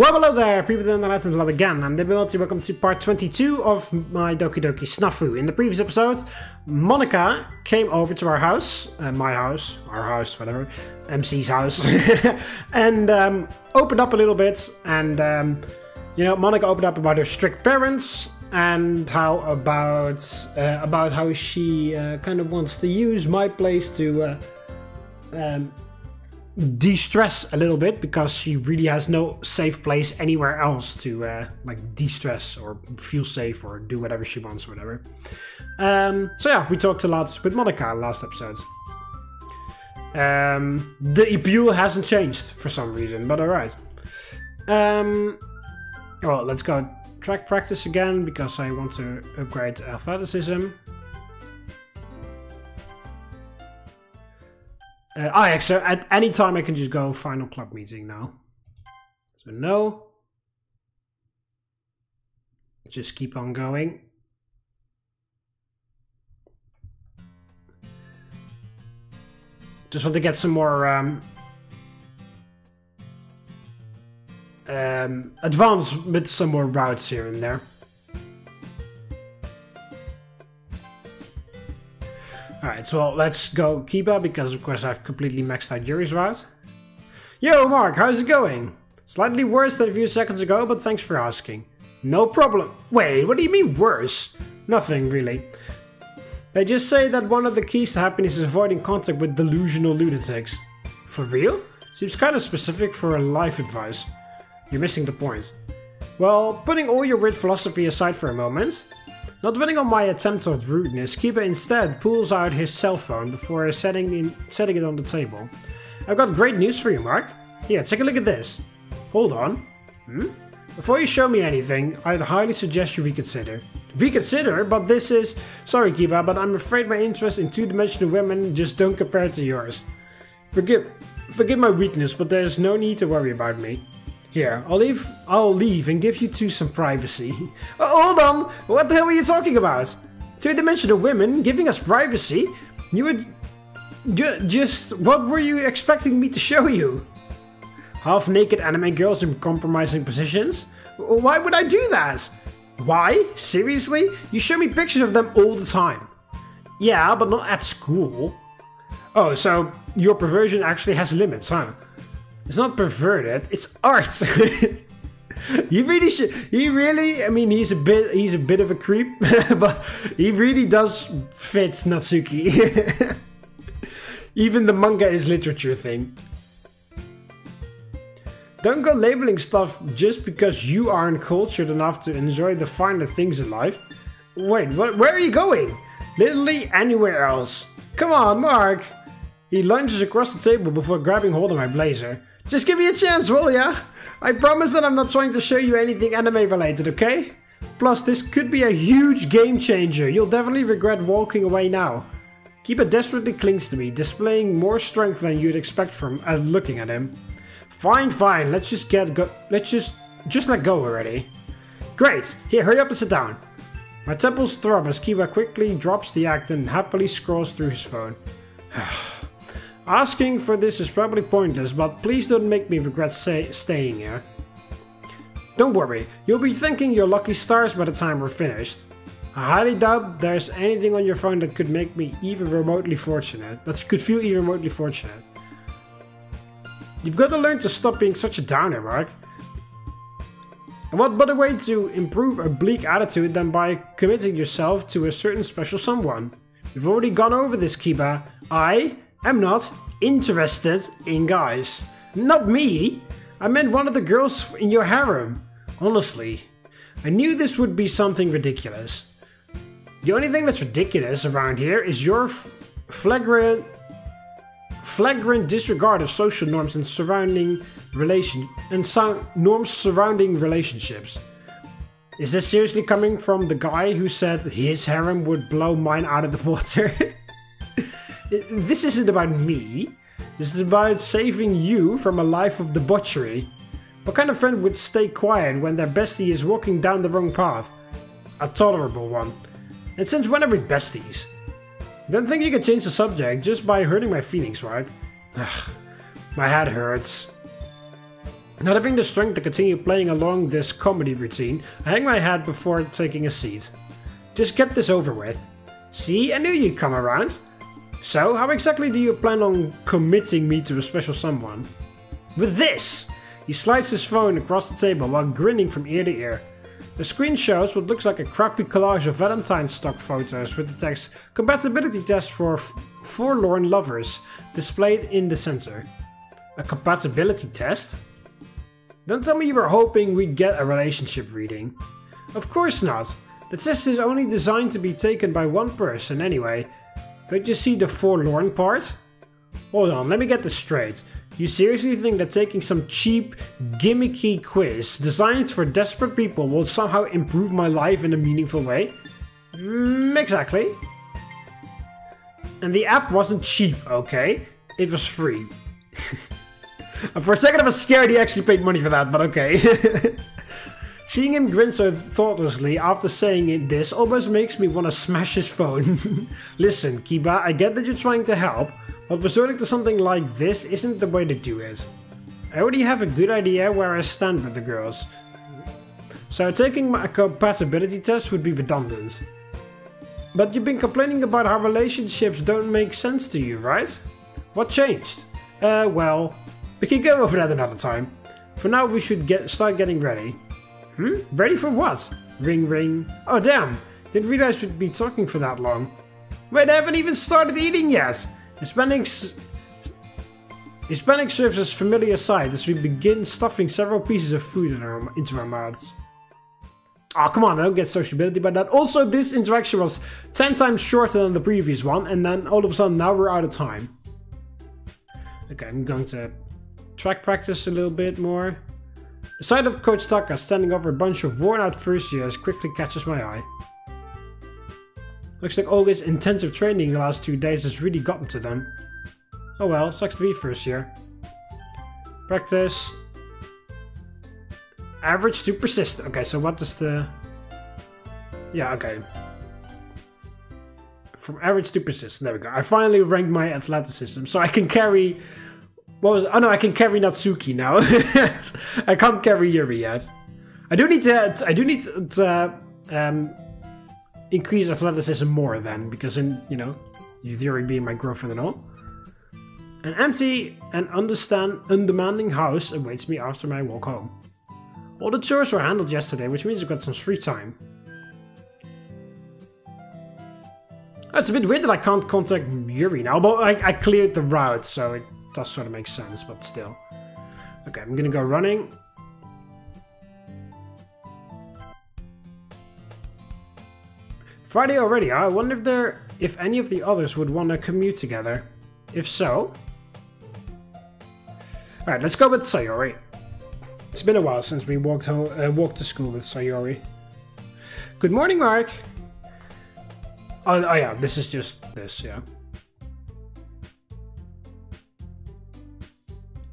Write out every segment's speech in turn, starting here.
Well, hello there, people in the Legends Lab again. I'm TheMBmulti. Welcome to part 22 of My Doki Doki SNAFU. In the previous episode, Monika came over to our house, my house, our house, whatever, MC's house, and opened up a little bit. And you know, Monika opened up about her strict parents and how about how she kind of wants to use my place to de-stress a little bit, because she really has no safe place anywhere else to like de-stress or feel safe or do whatever she wants or whatever. So yeah, we talked a lot with Monika last episode. The appeal hasn't changed for some reason, but alright. Well, let's go track practice again because I want to upgrade athleticism. So at any time I can just go final club meeting now. So no. Just keep on going. Just want to get some more advance with some more routes here and there. Alright, so let's go Kiba, because of course I've completely maxed out Yuri's route. Yo Mark, how's it going? Slightly worse than a few seconds ago, but thanks for asking. No problem. Wait, what do you mean worse? Nothing really. They just say that one of the keys to happiness is avoiding contact with delusional lunatics. For real? Seems kind of specific for a life advice. You're missing the point. Well, putting all your weird philosophy aside for a moment. Not dwelling on my attempt at rudeness, Kiba instead pulls out his cell phone before setting it on the table. I've got great news for you, Mark. Here, take a look at this. Hold on. Before you show me anything, I'd highly suggest you reconsider. Reconsider? But this is... Sorry, Kiba, but I'm afraid my interest in two-dimensional women just don't compare to yours. Forgive my weakness, but there's no need to worry about me. Here, I'll leave and give you two some privacy. Oh, hold on! What the hell are you talking about? Two-dimensional women giving us privacy? You would... just... what were you expecting me to show you? Half-naked anime girls in compromising positions? Why would I do that? Why? Seriously? You show me pictures of them all the time. Yeah, but not at school. Oh, so your perversion actually has limits, huh? It's not perverted, it's art. He really, I mean, he's a bit of a creep, but he really does fit Natsuki. Even the manga is literature thing. Don't go labeling stuff just because you aren't cultured enough to enjoy the finer things in life. Wait, where are you going? Literally anywhere else. Come on, Mark. He lunges across the table before grabbing hold of my blazer. Just give me a chance, will ya? I promise that I'm not trying to show you anything anime related, okay? Plus, this could be a huge game changer. You'll definitely regret walking away now. Kiba desperately clings to me, displaying more strength than you'd expect from looking at him. Fine, let's just let go already. Great, here, hurry up and sit down. My temples throb as Kiba quickly drops the act and happily scrolls through his phone. Asking for this is probably pointless, but please don't make me regret staying here. Don't worry, you'll be thanking your lucky stars by the time we're finished. I highly doubt there's anything on your phone that could make me even remotely fortunate. That could feel even remotely fortunate. You've got to learn to stop being such a downer, Mark. And what better way to improve a bleak attitude than by committing yourself to a certain special someone? We've already gone over this, Kiba. I'm not interested in guys. Not me. I meant one of the girls in your harem. Honestly, I knew this would be something ridiculous. The only thing that's ridiculous around here is your flagrant disregard of social norms and surrounding relationships. Is this seriously coming from the guy who said his harem would blow mine out of the water? This isn't about me. This is about saving you from a life of debauchery. What kind of friend would stay quiet when their bestie is walking down the wrong path? A tolerable one. And since when are we besties? Don't think you can change the subject just by hurting my feelings, right? My head hurts. Not having the strength to continue playing along this comedy routine, I hang my head before taking a seat. Just get this over with. See, I knew you'd come around. So, how exactly do you plan on committing me to a special someone? With this! He slides his phone across the table while grinning from ear to ear. The screen shows what looks like a crappy collage of Valentine's stock photos with the text "Compatibility test for forlorn lovers" displayed in the center. A compatibility test? Don't tell me you were hoping we'd get a relationship reading. Of course not. The test is only designed to be taken by one person anyway. Don't you see the forlorn part? Hold on, let me get this straight. You seriously think that taking some cheap, gimmicky quiz designed for desperate people will somehow improve my life in a meaningful way? Exactly. And the app wasn't cheap, okay? It was free. For a second I was scared he actually paid money for that, but okay. Seeing him grin so thoughtlessly after saying this almost makes me want to smash his phone. Listen, Kiba, I get that you're trying to help, but resorting to something like this isn't the way to do it. I already have a good idea where I stand with the girls. So taking my compatibility test would be redundant. But you've been complaining about how relationships don't make sense to you, right? What changed? Well, we can go over that another time. For now we should start getting ready. Ready for what? Ring ring. Oh damn, didn't realize we'd be talking for that long. Wait, I haven't even started eating yet! Hispanic serves as familiar sight as we begin stuffing several pieces of food into our mouths. Oh, come on, don't get sociability by that. Also, this interaction was 10 times shorter than the previous one, and then all of a sudden now we're out of time. Okay, I'm going to track practice a little bit more. The sight of Coach Taka standing over a bunch of worn-out first years quickly catches my eye. Looks like all this intensive training the last 2 days has really gotten to them. Oh well, sucks to be first year. Practice. Average to persistent. Okay, so what is the... Yeah, okay. From average to persistent, there we go. I finally ranked my athleticism, so I can carry... What was it? Oh no, I can carry Natsuki now. I can't carry Yuri yet. I do need to increase athleticism more then, because Yuri being my girlfriend and all. An empty and undemanding house awaits me after my walk home. All the chores were handled yesterday, which means I've got some free time. Oh, it's a bit weird that I can't contact Yuri now, but I cleared the route, so it does sort of make sense, but still. Okay, I'm gonna go running. Friday already, I wonder if any of the others would want to commute together. If so... Alright, let's go with Sayori. It's been a while since we walked to school with Sayori. Good morning, Mark! Oh yeah, this is just this, yeah.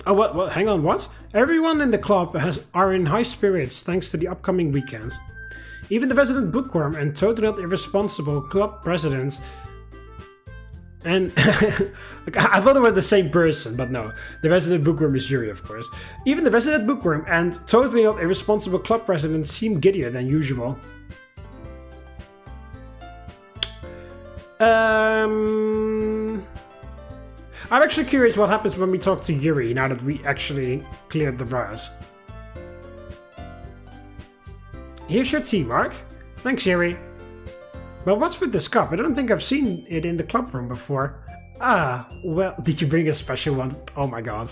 Oh, what? Hang on, what? Everyone in the club are in high spirits thanks to the upcoming weekend. Even the resident bookworm and totally not irresponsible club president. And I thought they were the same person, but no. The resident bookworm is Yuri, of course. Even the resident bookworm and totally not irresponsible club president seem giddier than usual. I'm actually curious what happens when we talk to Yuri now that we actually cleared the route. Here's your tea, Mark. Thanks, Yuri. But what's with this cup? I don't think I've seen it in the club room before. Ah, well, did you bring a special one? Oh my god.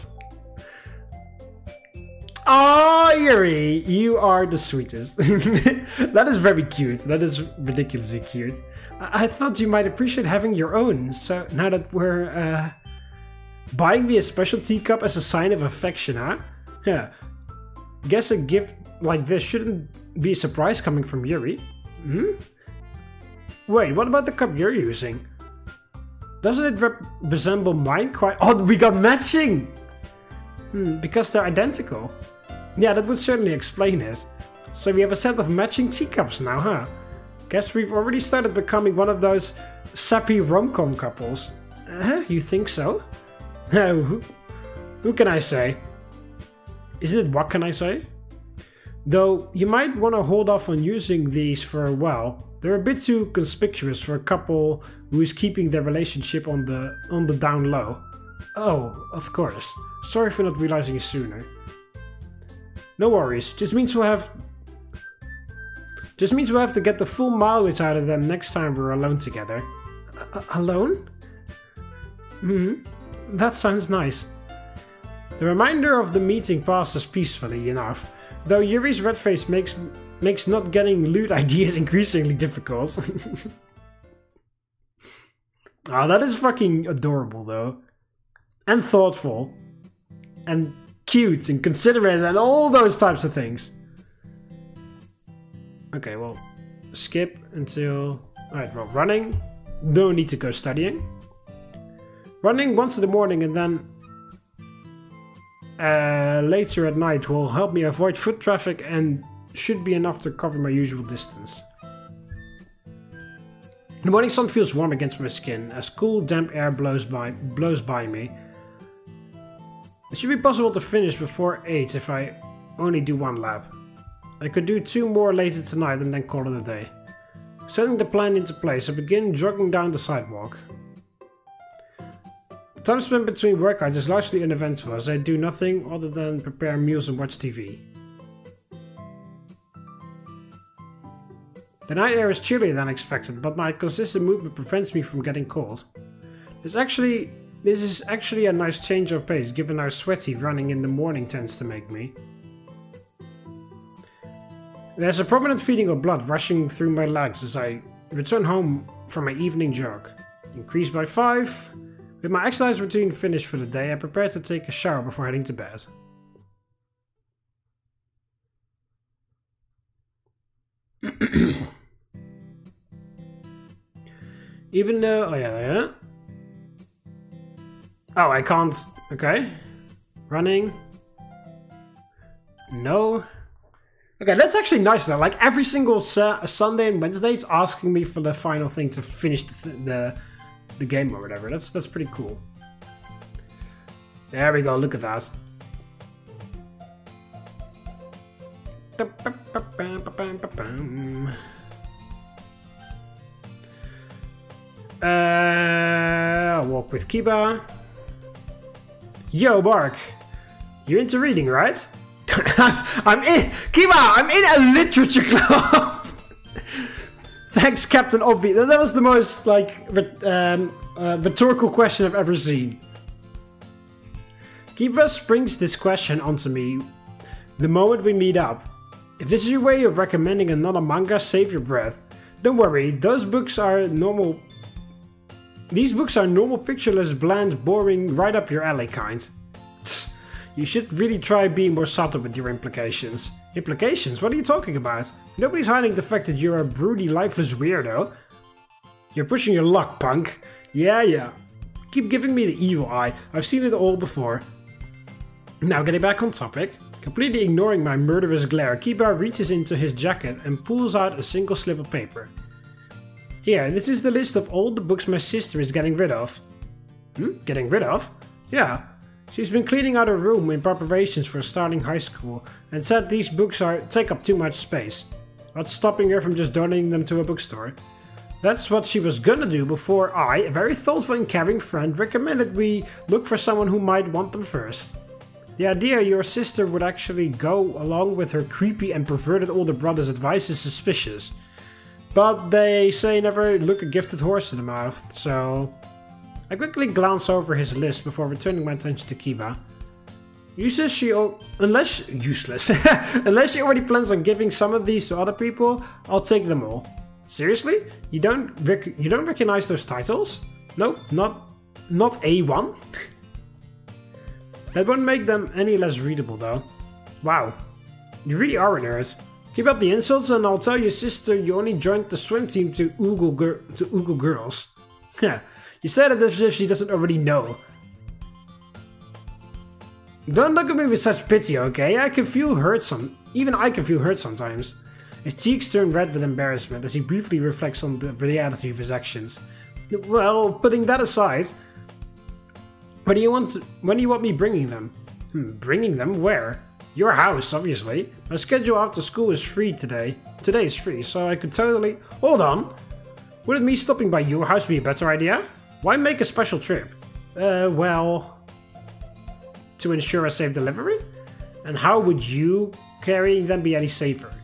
Oh, Yuri, you are the sweetest. That is very cute. That is ridiculously cute. I thought you might appreciate having your own. So now that we're buying me a special teacup as a sign of affection, huh? Yeah. Guess a gift like this shouldn't be a surprise coming from Yuri. Wait, what about the cup you're using? Doesn't it resemble mine quite? Oh, we got matching! Because they're identical. Yeah, that would certainly explain it. So we have a set of matching teacups now, huh? Guess we've already started becoming one of those sappy rom-com couples. You think so? No, who can I say? Isn't it what can I say? Though you might want to hold off on using these for a while. They're a bit too conspicuous for a couple who is keeping their relationship on the down low. Oh, of course. Sorry for not realizing it sooner. No worries. Just means we have to get the full mileage out of them next time we're alone together. Alone? That sounds nice. The reminder of the meeting passes peacefully enough, though Yuri's red face makes not getting lewd ideas increasingly difficult. Oh, that is fucking adorable though. And thoughtful. And cute and considerate and all those types of things. Okay, well, skip until... Alright, well, running. No need to go studying. Running once in the morning and then later at night will help me avoid foot traffic and should be enough to cover my usual distance. The morning sun feels warm against my skin as cool, damp air blows by me. It should be possible to finish before 8 if I only do one lap. I could do 2 more later tonight and then call it a day. Setting the plan into place, I begin jogging down the sidewalk. The time spent between workouts is largely uneventful as I do nothing other than prepare meals and watch TV. The night air is chillier than expected, but my consistent movement prevents me from getting cold. This is actually a nice change of pace given how sweaty running in the morning tends to make me. There's a prominent feeling of blood rushing through my legs as I return home from my evening jog. Increased by 5. With my exercise routine finished for the day, I prepare to take a shower before heading to bed. Even though... Oh yeah. Oh, I can't... Okay. Running. No. Okay, that's actually nice though. Like every single Sunday and Wednesday, it's asking me for the final thing to finish the game or whatever. That's pretty cool. There we go. Look at that. Walk with Kiba. Yo, Mark. You're into reading, right? I'm in a literature club. Thanks, Captain Obvious. That was the most like rhetorical question I've ever seen. Kiba springs this question onto me the moment we meet up. If this is your way of recommending another manga, save your breath. Don't worry, those books are normal. These books are normal, pictureless, bland, boring, right up your alley kind. You should really try being more subtle with your implications. Implications? What are you talking about? Nobody's hiding the fact that you're a broody, lifeless weirdo. You're pushing your luck, punk. Yeah. Keep giving me the evil eye. I've seen it all before. Now getting back on topic. Completely ignoring my murderous glare, Kiba reaches into his jacket and pulls out a single slip of paper. Here, this is the list of all the books my sister is getting rid of. Getting rid of? Yeah. She's been cleaning out her room in preparations for starting high school and said these books take up too much space. What's stopping her from just donating them to a bookstore? That's what she was gonna do before I, a very thoughtful and caring friend, recommended we look for someone who might want them first. The idea your sister would actually go along with her creepy and perverted older brother's advice is suspicious. But they say never look a gifted horse in the mouth, so... I quickly glance over his list before returning my attention to Kiba. Useless. Unless she already plans on giving some of these to other people, I'll take them all. Seriously? You don't recognize those titles? No, not A1? That won't make them any less readable though. Wow, you really are a nerd. Keep up the insults and I'll tell your sister you only joined the swim team to Oogle girls. Yeah, you said it as if she doesn't already know. Don't look at me with such pity, okay? I can feel hurt even I can feel hurt sometimes. His cheeks turn red with embarrassment as he briefly reflects on the reality of his actions. Well, putting that aside, when do you want me bringing them? Bringing them? Where? Your house, obviously. My schedule after school is free today. Today is free, so I could totally... Hold on! Wouldn't me stopping by your house be a better idea? Why make a special trip? Well... To ensure a safe delivery? And how would you carrying them be any safer?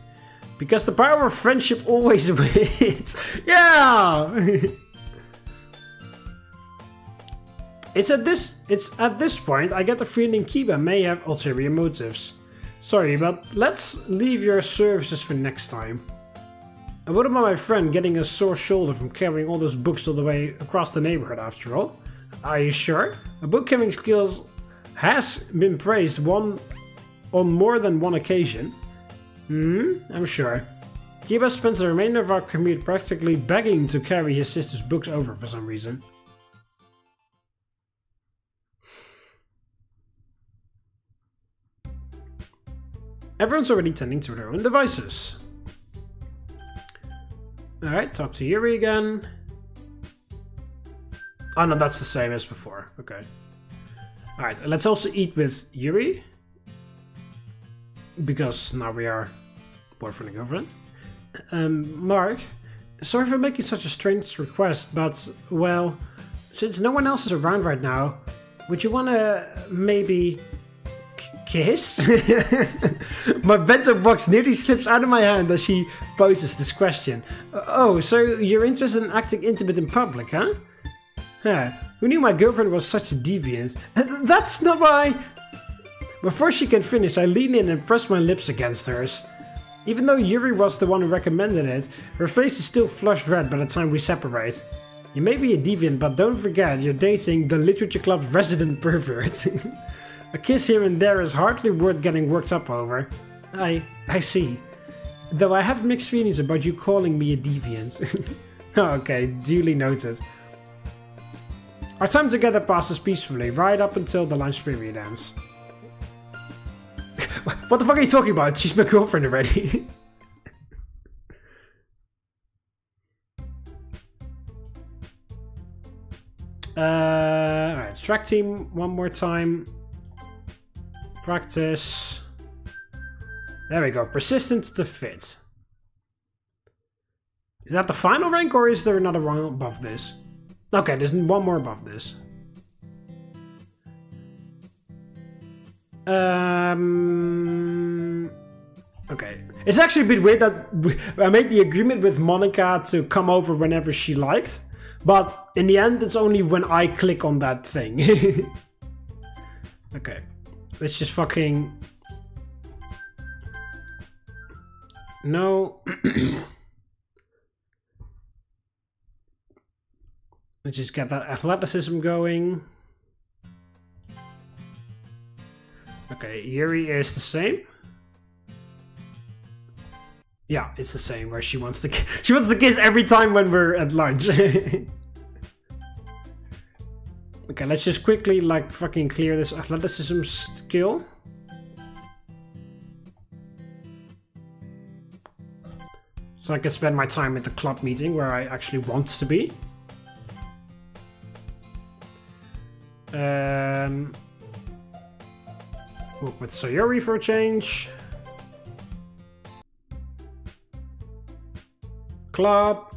Because the power of friendship always wins. Yeah! It's at this point I get the feeling Kiba may have ulterior motives. Sorry, but let's leave your services for next time. And what about my friend getting a sore shoulder from carrying all those books all the way across the neighborhood after all? Are you sure? A book carrying skills has been praised on more than one occasion. I'm sure. Kiba spends the remainder of our commute practically begging to carry his sister's books over for some reason. Everyone's already tending to their own devices. Alright, talk to Yuri again. Oh no, that's the same as before. Okay. Alright, let's also eat with Yuri. Because now we are boyfriend and girlfriend. Mark, sorry for making such a strange request, but, well, since no one else is around right now, would you want to maybe... kiss? My bento box nearly slips out of my hand as she poses this question. Oh, so you're interested in acting intimate in public, huh? Who knew my girlfriend was such a deviant? That's not why... Before she can finish, I lean in and press my lips against hers. Even though Yuri was the one who recommended it, her face is still flushed red by the time we separate. You may be a deviant, but don't forget you're dating the Literature Club's resident pervert. A kiss here and there is hardly worth getting worked up over. I see. Though I have mixed feelings about you calling me a deviant. Okay, duly noted. Our time together passes peacefully, right up until the lunch period ends. What the fuck are you talking about? She's my girlfriend already. Alright, track team one more time. Practice. There we go. Persistent to fit. Is that the final rank or is there another one above this? Okay, there's one more above this. Okay. It's actually a bit weird that I made the agreement with Monika to come over whenever she liked. But in the end, it's only when I click on that thing. Okay. Let's just fucking... No. Let's just get that athleticism going. Okay, Yuri is the same. Yeah, it's the same where she wants to kiss every time when we're at lunch. Okay, let's just quickly like fucking clear this athleticism skill. So I can spend my time at the club meeting where I actually want to be. Work with Sayori for a change. Club.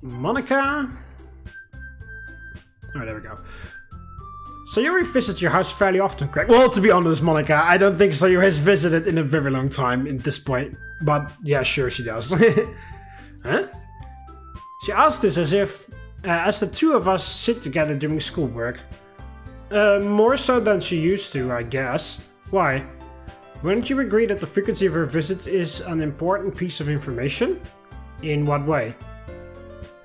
Monika. Oh, there we go. Sayori visits your house fairly often, correct? Well, to be honest, Monika, I don't think Sayori has visited in a very long time at this point. But yeah, sure she does. Huh? She asked this as if, as the two of us sit together doing schoolwork. More so than she used to, I guess. Why? Wouldn't you agree that the frequency of her visits is an important piece of information? In what way?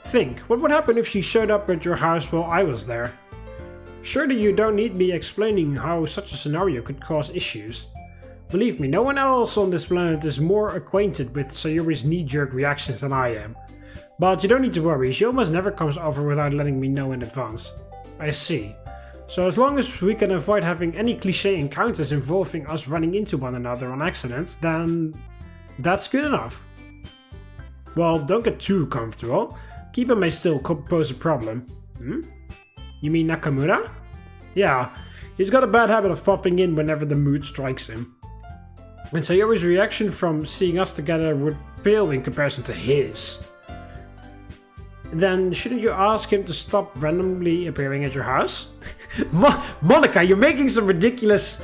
Think, what would happen if she showed up at your house while I was there? Surely you don't need me explaining how such a scenario could cause issues. Believe me, no one else on this planet is more acquainted with Sayori's knee-jerk reactions than I am. But you don't need to worry, she almost never comes over without letting me know in advance. I see. So as long as we can avoid having any cliché encounters involving us running into one another on accident, then that's good enough. Well, don't get too comfortable. Kiba may still pose a problem. Hmm? You mean Nakamura? Yeah, he's got a bad habit of popping in whenever the mood strikes him. And Sayori's reaction from seeing us together would pale in comparison to his. Then shouldn't you ask him to stop randomly appearing at your house? Monika, you're making some ridiculous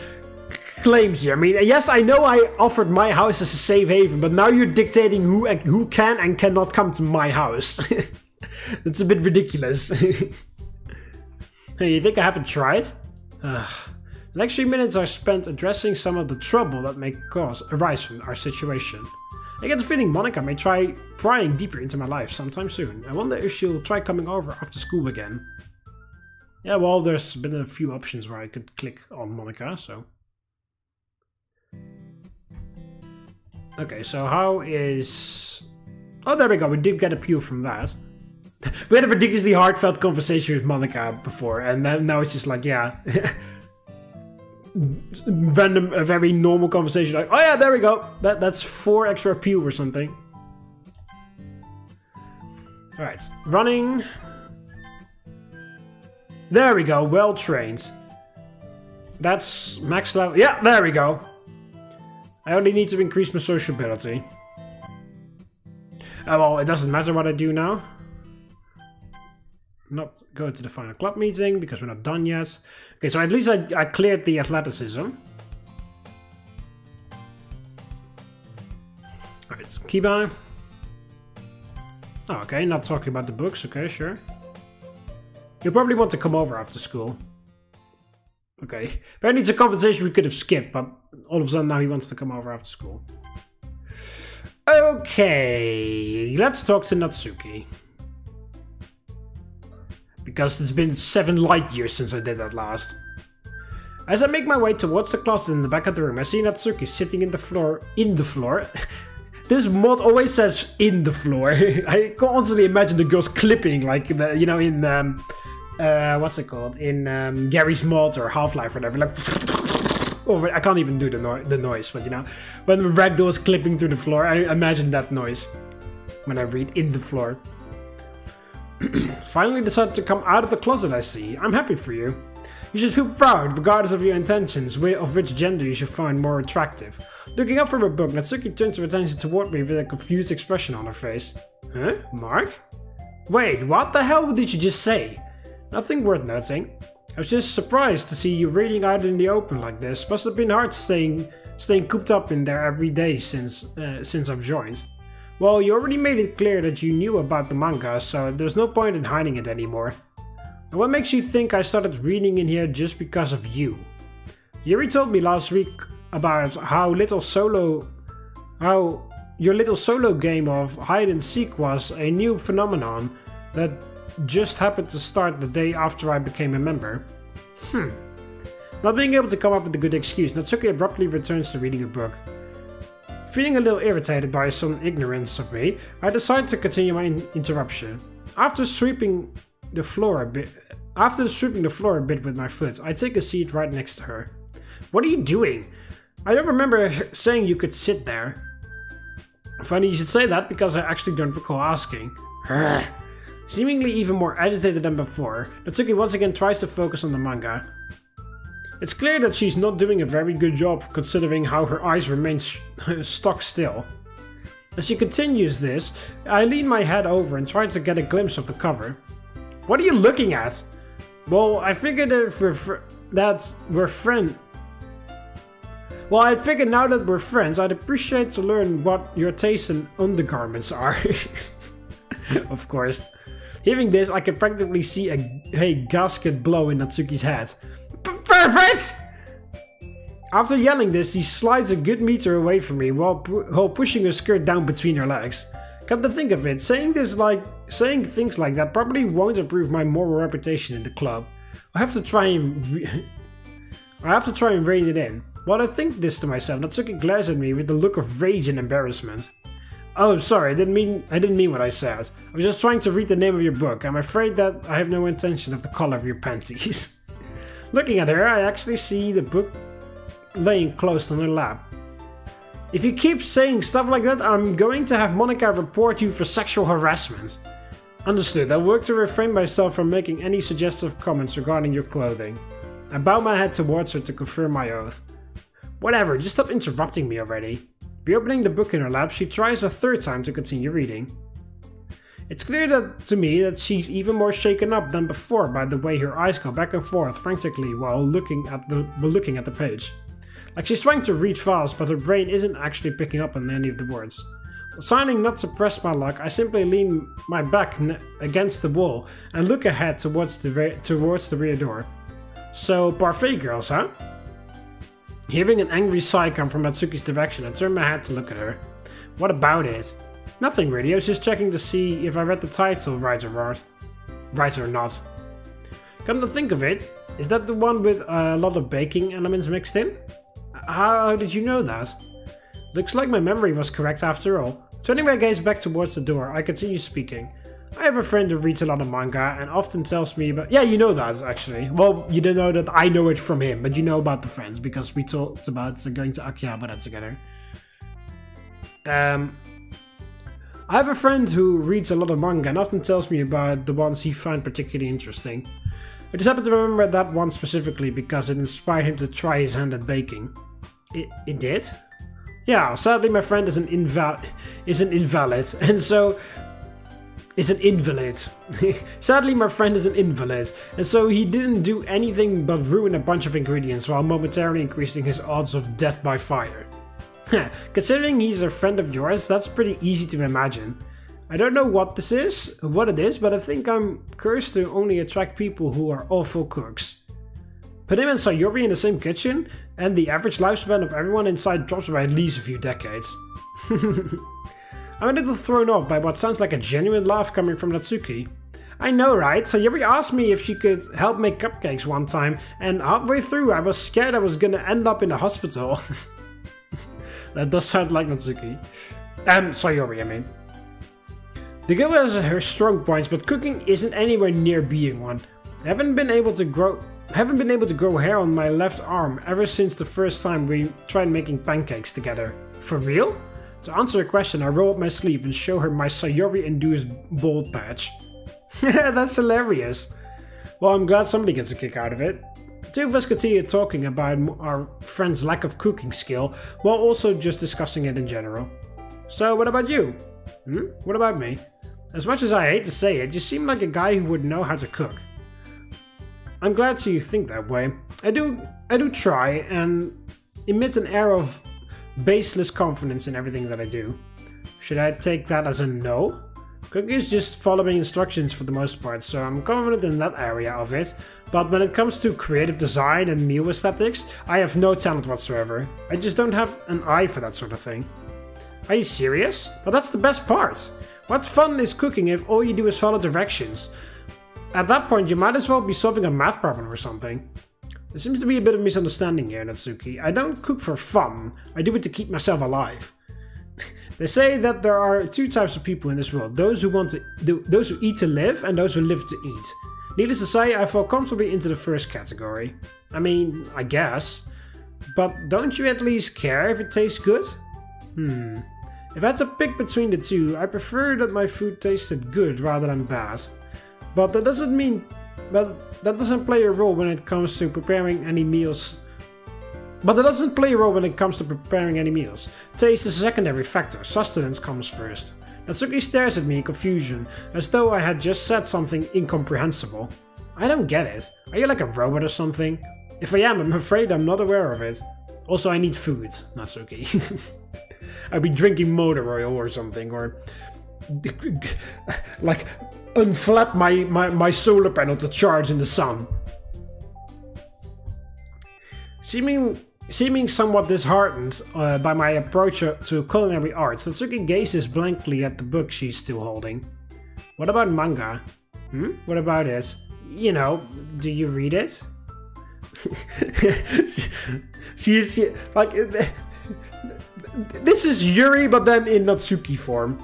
claims here. I mean, yes, I know I offered my house as a safe haven, but now you're dictating who can and cannot come to my house. That's a bit ridiculous. Hey, you think I haven't tried? The next 3 minutes are spent addressing some of the trouble that may arise from our situation. I get the feeling Monika may try prying deeper into my life sometime soon. I wonder if she'll try coming over after school again. Yeah, well, there's been a few options where I could click on Monika, so... Okay, so how is... Oh, there we go, we did get a pew from that. We had a ridiculously heartfelt conversation with Monika before, and then now it's just like, yeah... Random, a very normal conversation, like, oh yeah, there we go. That's 4 extra pew or something. Alright, running. There we go, well trained. That's max level. Yeah, there we go. I only need to increase my sociability. Well, it doesn't matter what I do now. Not going to the final club meeting because we're not done yet. Okay, so at least I cleared the athleticism. Alright, Kiba. Oh, okay, not talking about the books. Okay, sure. You'll probably want to come over after school. Okay. Apparently it's a conversation we could have skipped, but all of a sudden now he wants to come over after school. Okay, let's talk to Natsuki. Because it's been 7 light years since I did that last. As I make my way towards the closet in the back of the room, I see Natsuki sitting in the floor. This mod always says in the floor. I constantly imagine the girls clipping, like, you know, in, what's it called? In Gary's mod or Half-Life or whatever. Like, oh, I can't even do the noise, but you know. When the ragdoll is clipping through the floor, I imagine that noise. When I read in the floor. Finally decided to come out of the closet, I see. I'm happy for you. You should feel proud, regardless of your intentions, of which gender you should find more attractive. Looking up from her book, Natsuki turns her attention toward me with a confused expression on her face. Huh? Mark? Wait, what the hell did you just say? Nothing worth noting. I was just surprised to see you reading out in the open like this. Must have been hard staying cooped up in there every day since I've joined. Well, you already made it clear that you knew about the manga, so there's no point in hiding it anymore. And what makes you think I started reading in here just because of you? Yuri told me last week about how your little solo game of hide and seek was a new phenomenon that just happened to start the day after I became a member. Not being able to come up with a good excuse, Natsuki abruptly returns to reading a book. Feeling a little irritated by some ignorance of me, I decide to continue my interruption. After sweeping the floor a bit with my foot, I take a seat right next to her. What are you doing? I don't remember saying you could sit there. Funny you should say that because I actually don't recall asking. Seemingly even more agitated than before, Natsuki once again tries to focus on the manga. It's clear that she's not doing a very good job considering how her eyes remain stock still. As she continues this, I lean my head over and try to get a glimpse of the cover. What are you looking at? Well, I figured now that we're friends, I'd appreciate to learn what your tastes in undergarments are. Of course. Hearing this, I can practically see a gasket blow in Natsuki's head. Perfect! After yelling this, she slides a good meter away from me while pushing her skirt down between her legs. Come to think of it, saying things like that probably won't improve my moral reputation in the club. I have to try and rein it in. While I think this to myself, Natsuki glares at me with a look of rage and embarrassment. Oh, sorry, I didn't mean what I said. I was just trying to read the name of your book. I'm afraid that I have no intention of the color of your panties. Looking at her, I actually see the book laying closed on her lap. If you keep saying stuff like that, I'm going to have Monika report you for sexual harassment. Understood, I'll work to refrain myself from making any suggestive comments regarding your clothing. I bow my head towards her to confirm my oath. Whatever, just stop interrupting me already. Reopening the book in her lap, she tries a third time to continue reading. It's clear to me that she's even more shaken up than before by the way her eyes go back and forth frantically while looking at the page. Like she's trying to read fast, but her brain isn't actually picking up on any of the words. Deciding not to press my luck, I simply lean my back against the wall and look ahead towards the rear door. So, parfait girls, huh? Hearing an angry sigh come from Natsuki's direction, I turn my head to look at her. What about it? Nothing really, I was just checking to see if I read the title right or not. Come to think of it, is that the one with a lot of baking elements mixed in? How did you know that? Looks like my memory was correct after all. Turning my gaze back towards the door, I continue speaking. I have a friend who reads a lot of manga and often tells me about— Yeah, you know that actually. Well, you don't know that I know it from him, but you know about the friends because we talked about going to Akihabara together. I have a friend who reads a lot of manga and often tells me about the ones he finds particularly interesting. I just happen to remember that one specifically because it inspired him to try his hand at baking. It did? Yeah, sadly my friend is an invalid, and so... Sadly my friend is an invalid, and so he didn't do anything but ruin a bunch of ingredients while momentarily increasing his odds of death by fire. Considering he's a friend of yours, that's pretty easy to imagine. I don't know what it is, but I think I'm cursed to only attract people who are awful cooks. Put him and Sayori in the same kitchen, and the average lifespan of everyone inside drops by at least a few decades. I'm a little thrown off by what sounds like a genuine laugh coming from Natsuki. I know, right? Sayori asked me if she could help make cupcakes one time, and halfway through I was scared I was gonna end up in the hospital. That does sound like Natsuki. Sayori, I mean. The girl has her strong points, but cooking isn't anywhere near being one. I haven't been able to grow hair on my left arm ever since the first time we tried making pancakes together. For real? To answer her question, I roll up my sleeve and show her my Sayori-induced bald patch. That's hilarious. Well, I'm glad somebody gets a kick out of it. The two of us continue talking about our friend's lack of cooking skill, while also just discussing it in general. So, what about you? What about me? As much as I hate to say it, you seem like a guy who would know how to cook. I'm glad you think that way. I do try and emit an air of baseless confidence in everything that I do. Should I take that as a no? Cooking is just following instructions for the most part, so I'm confident in that area of it, but when it comes to creative design and meal aesthetics, I have no talent whatsoever. I just don't have an eye for that sort of thing. Are you serious? Well, that's the best part. What fun is cooking if all you do is follow directions? At that point, you might as well be solving a math problem or something. There seems to be a bit of misunderstanding here, Natsuki. I don't cook for fun, I do it to keep myself alive. They say that there are two types of people in this world, those who eat to live and those who live to eat. Needless to say, I fall comfortably into the first category. I mean, I guess. But don't you at least care if it tastes good? If I had to pick between the two, I prefer that my food tasted good rather than bad. But that doesn't play a role when it comes to preparing any meals. Taste is a secondary factor, sustenance comes first. Natsuki stares at me in confusion, as though I had just said something incomprehensible. I don't get it. Are you like a robot or something? If I am, I'm afraid I'm not aware of it. Also, I need food, Natsuki. I'd be drinking motor oil or something, or like unflap my solar panel to charge in the sun. Seeming somewhat disheartened by my approach to culinary arts, Natsuki gazes blankly at the book she's still holding. What about manga? What about it? You know, do you read it? She's like, this is Yuri, but then in Natsuki form.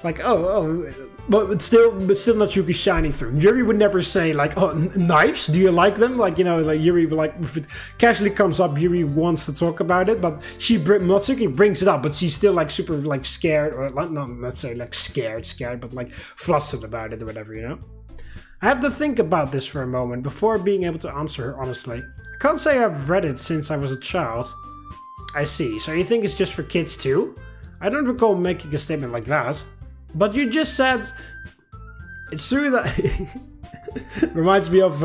Like, but still Natsuki shining through. Yuri would never say like, oh, knives, do you like them? Like, you know, like Yuri, like if it casually comes up, Yuri wants to talk about it, but Natsuki brings it up, but she's still like super like scared, or like, not let's say like scared, but like flustered about it or whatever, you know? I have to think about this for a moment before being able to answer her honestly. I Can't say I've read it since I was a child. I see, so you think it's just for kids too? I don't recall making a statement like that. But you just said... It's true that... Reminds me of...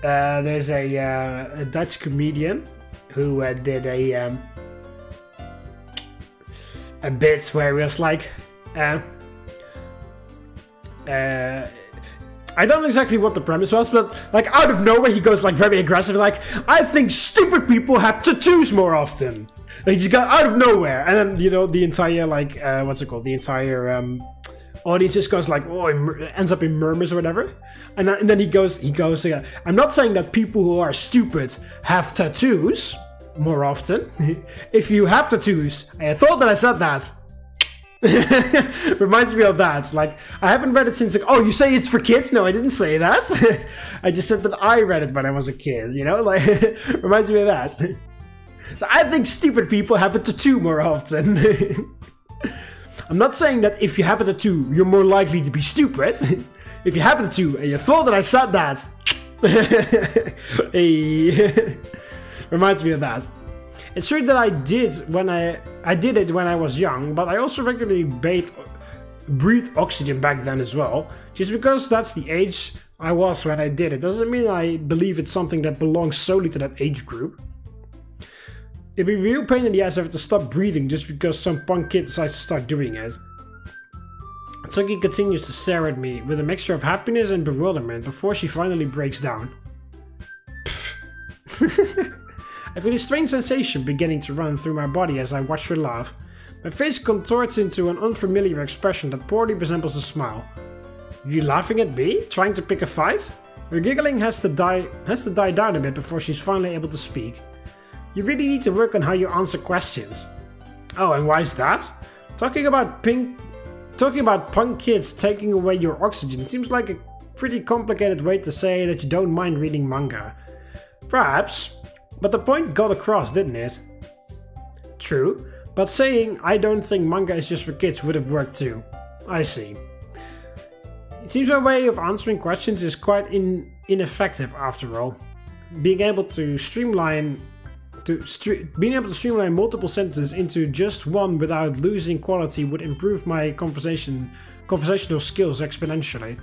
there's a Dutch comedian who did a bit where he was like... I don't know exactly what the premise was, but like out of nowhere he goes like very aggressive, like, I think stupid people have tattoos more often. Like, he just got out of nowhere, and then, you know, the entire like what's it called? The entire audience just goes like, oh, ends up in murmurs or whatever. And then he goes, I'm not saying that people who are stupid have tattoos more often. If you have tattoos, I thought that I said that. Reminds me of that. Like, I haven't read it since, like, oh, you say it's for kids? No, I didn't say that. I just said that I read it when I was a kid, you know? Like, reminds me of that. So I think stupid people have a tattoo more often. I'm not saying that if you have a tattoo, you're more likely to be stupid. If you have a tattoo and you thought that I said that. Hey. Reminds me of that. It's true that I did it when I was young, but I also regularly breathed oxygen back then as well. Just because that's the age I was when I did it doesn't mean I believe it's something that belongs solely to that age group. It'd be a real pain in the ass if I have to stop breathing just because some punk kid decides to start doing it. Natsuki continues to stare at me with a mixture of happiness and bewilderment before she finally breaks down. I feel a strange sensation beginning to run through my body as I watch her laugh. My face contorts into an unfamiliar expression that poorly resembles a smile. Are you laughing at me? Trying to pick a fight? Her giggling has to die down a bit before she's finally able to speak. You really need to work on how you answer questions. Oh, and why is that? Talking about punk kids taking away your oxygen seems like a pretty complicated way to say that you don't mind reading manga. Perhaps. But the point got across, didn't it? True, but saying I don't think manga is just for kids would have worked too. I see. It seems my way of answering questions is quite ineffective after all. Being able to streamline multiple sentences into just one without losing quality would improve my conversational skills exponentially.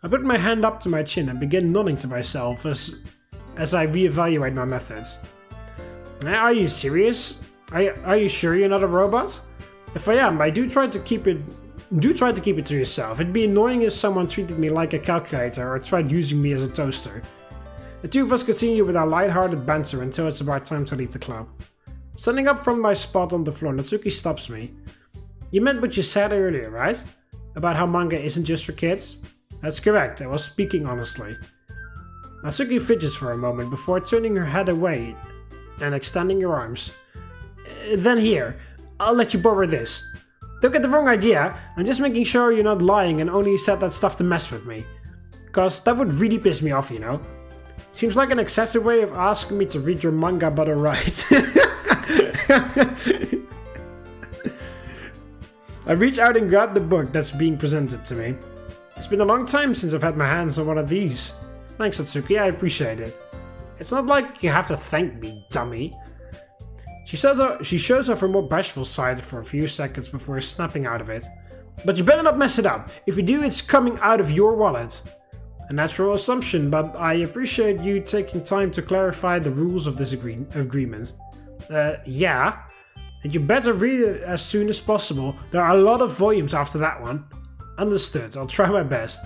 I put my hand up to my chin and begin nodding to myself as I reevaluate my methods. Are you serious? Are you sure you're not a robot? If I am, I do try to keep it to yourself. It'd be annoying if someone treated me like a calculator or tried using me as a toaster. The two of us continue with our light-hearted banter until it's about time to leave the club. Standing up from my spot on the floor, Natsuki stops me. You meant what you said earlier, right? About how manga isn't just for kids? That's correct, I was speaking honestly. Natsuki fidgets for a moment before turning her head away and extending her arms. Then here, I'll let you borrow this. Don't get the wrong idea, I'm just making sure you're not lying and only said that stuff to mess with me. Cause that would really piss me off, you know? Seems like an excessive way of asking me to read your manga, but alright. I reach out and grab the book that's being presented to me. It's been a long time since I've had my hands on one of these. Thanks, Natsuki, I appreciate it. It's not like you have to thank me, dummy. She shows off her more bashful side for a few seconds before snapping out of it. But you better not mess it up. If you do, it's coming out of your wallet. A natural assumption, but I appreciate you taking time to clarify the rules of this agreement. Yeah. And you better read it as soon as possible. There are a lot of volumes after that one. Understood, I'll try my best.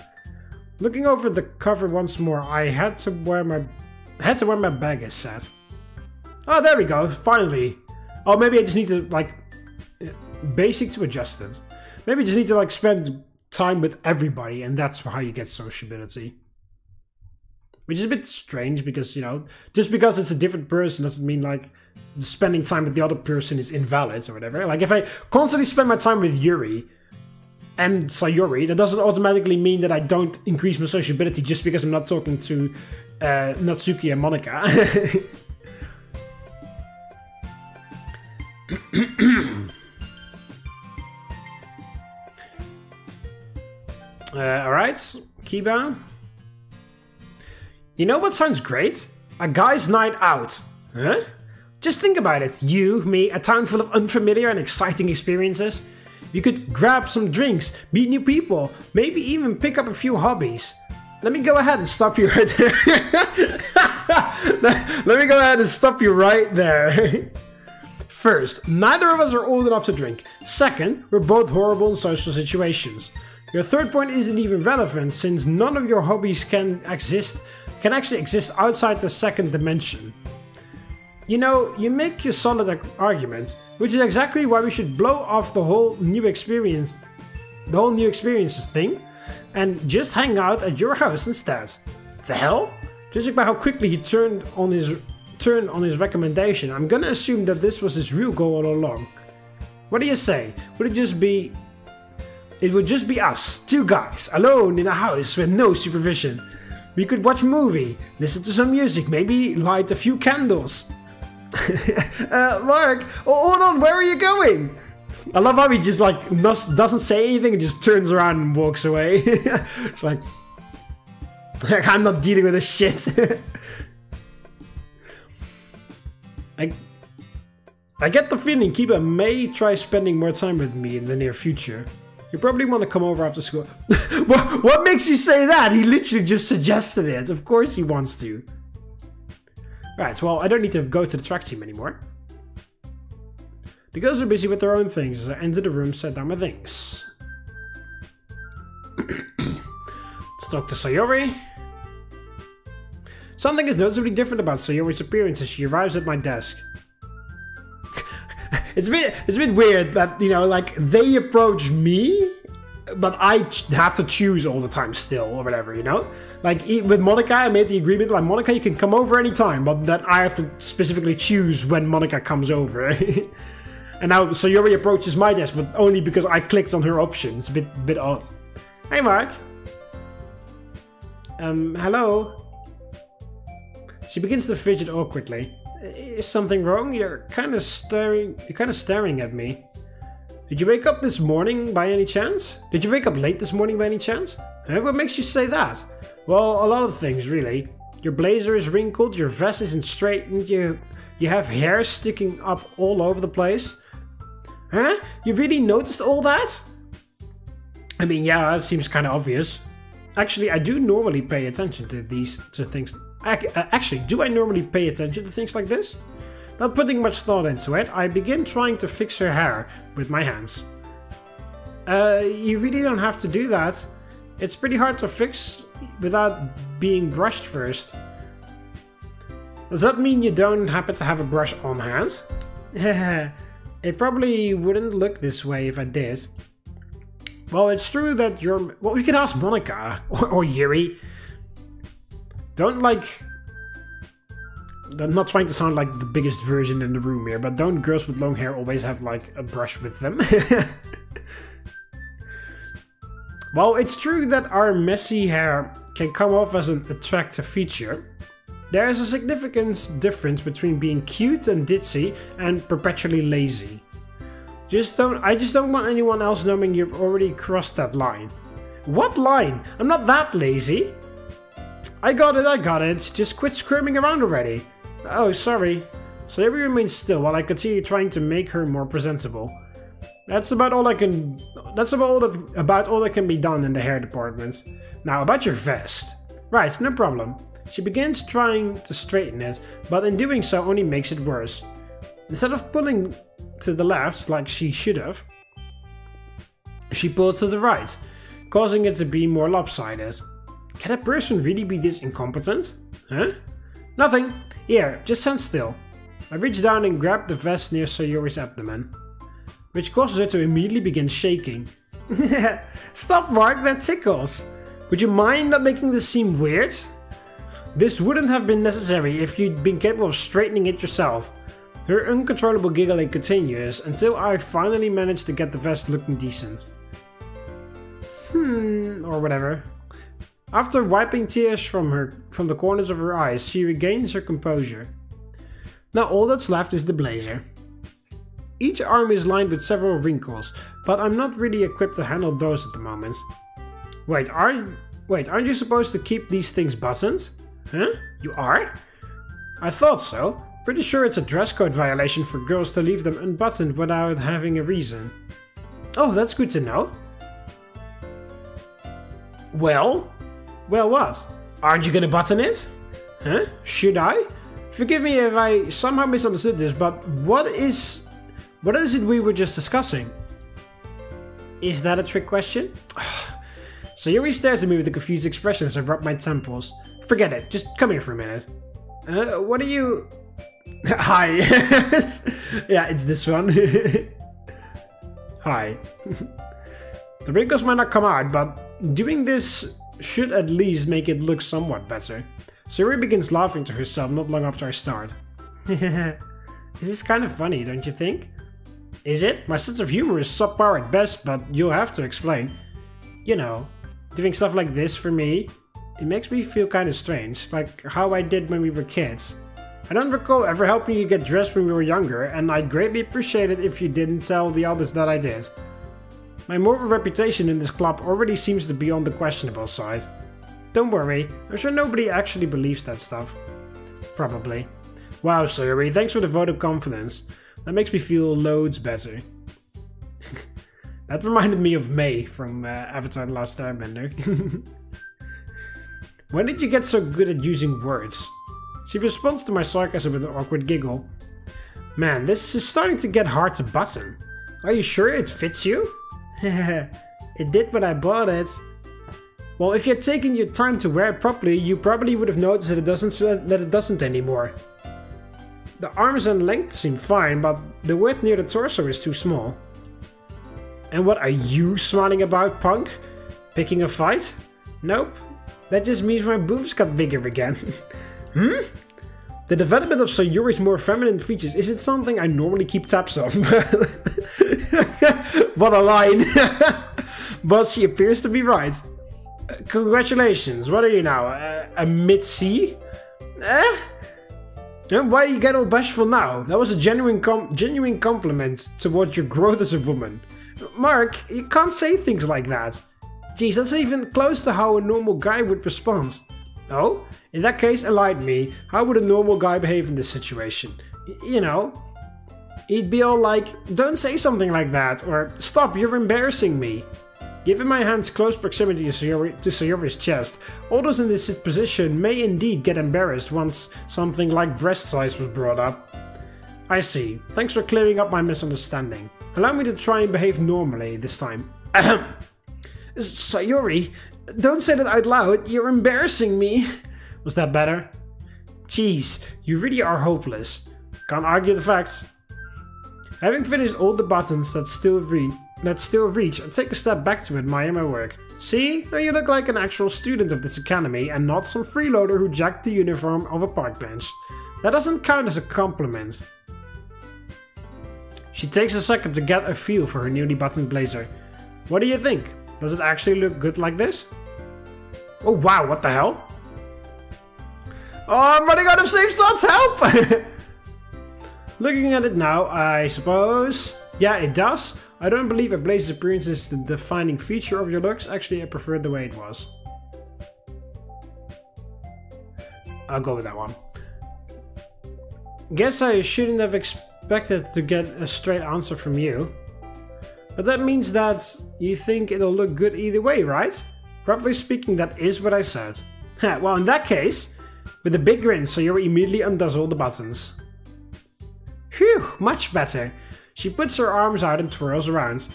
Looking over the cover once more, I had to where my bag is set. Oh, there we go, finally. Oh, maybe I just need to, like, basic to adjusted. Maybe you just need to, like, spend time with everybody, and that's how you get sociability. Which is a bit strange because, you know, just because it's a different person doesn't mean, like, spending time with the other person is invalid or whatever. Like, if I constantly spend my time with Yuri and Sayori, that doesn't automatically mean that I don't increase my sociability just because I'm not talking to Natsuki and Monika. Alright, Kiba. You know what sounds great? A guy's night out. Huh? Just think about it. You, me, a town full of unfamiliar and exciting experiences. You could grab some drinks, meet new people, maybe even pick up a few hobbies. Let me go ahead and stop you right there. Let me go ahead and stop you right there. First, neither of us are old enough to drink. Second, we're both horrible in social situations. Your third point isn't even relevant since none of your hobbies can actually exist outside the second dimension. You know, you make a solid argument, which is exactly why we should blow off the whole new experiences thing, and just hang out at your house instead. The hell? Judging by how quickly he turned on his recommendation, I'm gonna assume that this was his real goal all along. What do you say? Would it just be... It would just be us, two guys, alone in a house with no supervision. We could watch a movie, listen to some music, maybe light a few candles. Mark, hold on, where are you going? I love how he just like doesn't say anything and just turns around and walks away. It's like, I'm not dealing with this shit. I get the feeling Kiba may try spending more time with me in the near future. You probably want to come over after school. What makes you say that? He literally just suggested it. Of course he wants to. Right, well, I don't need to go to the track team anymore. The girls are busy with their own things as I entered the room, set down my things. Let's talk to Sayori. Something is noticeably different about Sayori's appearance as she arrives at my desk. It's a bit weird that, you know, like, they approach me, but I have to choose all the time still, or whatever, you know? Like, with Monika, I made the agreement, like, Monika, you can come over anytime, but that I have to specifically choose when Monika comes over. And now Sayori approaches my desk, but only because I clicked on her option. It's a bit odd. Hey, Mark. Hello? She begins to fidget awkwardly. Is something wrong? You're kind of staring at me. Did you wake up this morning by any chance? Did you wake up late this morning by any chance? What makes you say that? Well, a lot of things, really. Your blazer is wrinkled, your vest isn't straightened, you have hair sticking up all over the place. Huh? You really noticed all that? I mean, yeah, it seems kind of obvious. Actually, I do normally pay attention to things. Actually, do I normally pay attention to things like this? Not putting much thought into it, I begin trying to fix her hair with my hands. You really don't have to do that. It's pretty hard to fix without being brushed first. Does that mean you don't happen to have a brush on hand? It probably wouldn't look this way if I did. Well, it's true that you're... Well, we could ask Monika or Yuri. Don't like... I'm not trying to sound like the biggest version in the room here, but don't girls with long hair always have like a brush with them? Well, it's true that our messy hair can come off as an attractive feature. There is a significant difference between being cute and ditzy and perpetually lazy. I just don't want anyone else knowing you've already crossed that line. What line? I'm not that lazy. I got it. Just quit squirming around already. Oh, sorry. Sayori remains still while I continue trying to make her more presentable. That's about all that can be done in the hair department. Now, about your vest. Right, no problem. She begins trying to straighten it, but in doing so only makes it worse. Instead of pulling to the left, like she should have, she pulls to the right, causing it to be more lopsided. Can a person really be this incompetent? Huh? Nothing. Here, just stand still. I reach down and grab the vest near Sayori's abdomen, which causes her to immediately begin shaking. Stop, Mark, that tickles. Would you mind not making this seem weird? This wouldn't have been necessary if you'd been capable of straightening it yourself. Her uncontrollable giggling continues until I finally manage to get the vest looking decent. Or whatever. After wiping tears from the corners of her eyes, she regains her composure. Now all that's left is the blazer. Each arm is lined with several wrinkles, but I'm not really equipped to handle those at the moment. Wait, aren't you supposed to keep these things buttoned? Huh? You are? I thought so. Pretty sure it's a dress code violation for girls to leave them unbuttoned without having a reason. Oh, that's good to know. Well? Well what? Aren't you gonna button it? Huh? Should I? Forgive me if I somehow misunderstood this, but what is it we were just discussing? Is that a trick question? Sayori stares at me with a confused expression as I rub my temples. Forget it, just come here for a minute. What are you... Hi. Yeah, it's this one. Hi. The wrinkles might not come out, but doing this should at least make it look somewhat better. Sayori begins laughing to herself not long after I start. This is kind of funny, don't you think? Is it? My sense of humor is subpar at best, but you'll have to explain. You know, doing stuff like this for me, it makes me feel kind of strange, like how I did when we were kids. I don't recall ever helping you get dressed when we were younger, and I'd greatly appreciate it if you didn't tell the others that I did. My moral reputation in this club already seems to be on the questionable side. Don't worry, I'm sure nobody actually believes that stuff. Probably. Wow, Sayori, thanks for the vote of confidence. That makes me feel loads better. That reminded me of May from Avatar The Last Airbender. When did you get so good at using words? She responds to my sarcasm with an awkward giggle. Man, this is starting to get hard to button. Are you sure it fits you? It did when I bought it. Well, if you had taken your time to wear it properly, you probably would have noticed that it doesn't anymore. The arms and length seem fine, but the width near the torso is too small. And what are you smiling about, punk? Picking a fight? Nope. That just means my boobs got bigger again. The development of Sayori's more feminine features isn't something I normally keep tabs on. What a line. But she appears to be right. Congratulations, what are you now? A mid-C? Why do you get all bashful now? That was a genuine compliment towards your growth as a woman. Mark, you can't say things like that. Geez, that's even close to how a normal guy would respond. Oh? In that case, enlighten me. How would a normal guy behave in this situation? You know, he'd be all like, don't say something like that, or stop, you're embarrassing me. Given my hand's close proximity to Sayori's chest, all those in this position may indeed get embarrassed once something like breast size was brought up. I see. Thanks for clearing up my misunderstanding. Allow me to try and behave normally this time. Sayori, don't say that out loud, you're embarrassing me. Was that better? Jeez, you really are hopeless. Can't argue the facts. Having finished all the buttons that still reach, I take a step back to admire my work. See, now you look like an actual student of this academy and not some freeloader who jacked the uniform of a park bench. That doesn't count as a compliment. She takes a second to get a feel for her newly buttoned blazer. What do you think? Does it actually look good like this? Oh wow, what the hell? Oh, I'm running out of save slots, help! Looking at it now, I suppose... Yeah, it does. I don't believe a blazer's appearance is the defining feature of your looks. Actually, I prefer the way it was. I'll go with that one. Guess I shouldn't have expected to get a straight answer from you. But that means that you think it'll look good either way, right? Roughly speaking, that is what I said. Well, in that case, with a big grin, Sayori immediately undoes all the buttons. Phew, much better. She puts her arms out and twirls around.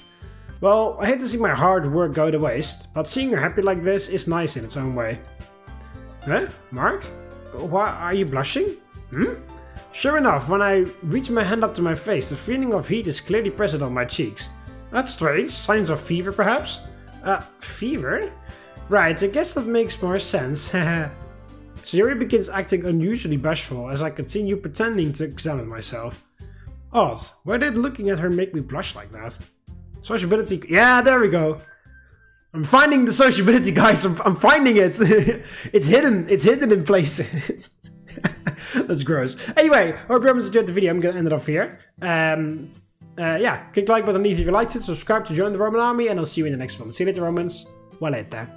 Well, I hate to see my hard work go to waste, but seeing her happy like this is nice in its own way. Huh? Mark? Why are you blushing? Sure enough, when I reach my hand up to my face, the feeling of heat is clearly present on my cheeks. That's strange. Signs of fever, perhaps? Fever? Right, I guess that makes more sense. Sayori begins acting unusually bashful as I continue pretending to examine myself. Odd, why did looking at her make me blush like that? Sociability... Yeah, there we go. I'm finding the sociability, guys. I'm finding it. It's hidden in places. That's gross. Anyway, hope you enjoyed the video. I'm gonna end it off here. Yeah, click the like button if you liked it, subscribe to join the Roman army, and I'll see you in the next one. See you later, Romans. Waleta.